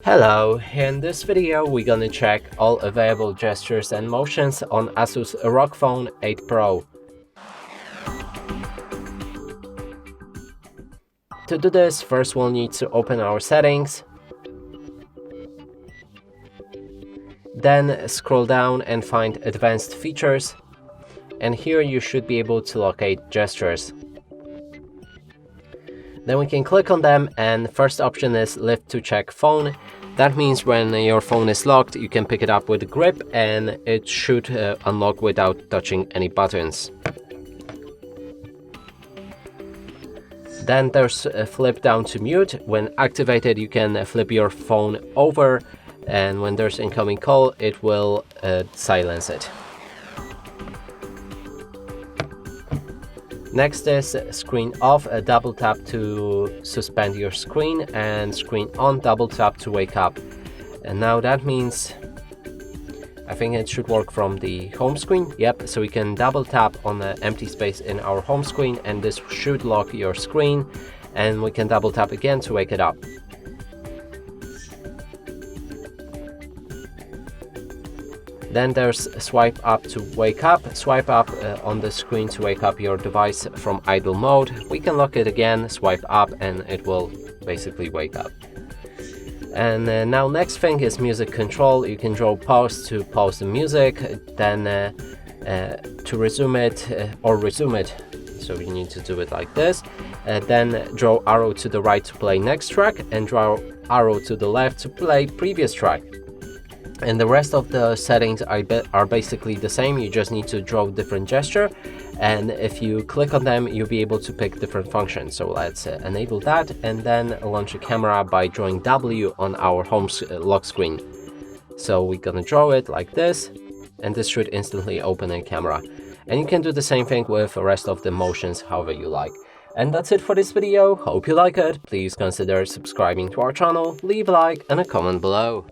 Hello, in this video we're gonna check all available gestures and motions on ASUS ROG Phone 8 Pro. To do this, first we'll need to open our settings, then scroll down and find Advanced Features, and here you should be able to locate gestures. Then we can click on them, and first option is Lift to check phone. That means when your phone is locked, you can pick it up with a grip and it should unlock without touching any buttons. Then there's a flip down to mute. When activated, you can flip your phone over, and when there's incoming call, it will silence it. Next is screen off, double tap to suspend your screen, and screen on, double tap to wake up. And now that means, I think it should work from the home screen. Yep, so we can double tap on the empty space in our home screen and this should lock your screen, and we can double tap again to wake it up. Then there's swipe up to wake up. Swipe up on the screen to wake up your device from idle mode. We can lock it again, swipe up, and it will basically wake up. And now next thing is music control. You can draw pause to pause the music, then to resume it or resume it. So you need to do it like this. Then draw arrow to the right to play next track, and draw arrow to the left to play previous track. And the rest of the settings are basically the same. You just need to draw different gesture, and if you click on them, you'll be able to pick different functions. So let's enable that, and then launch a camera by drawing W on our home lock screen. So we're gonna draw it like this, and this should instantly open a camera. And you can do the same thing with the rest of the motions however you like. And that's it for this video. Hope you like it. Please consider subscribing to our channel, leave a like and a comment below.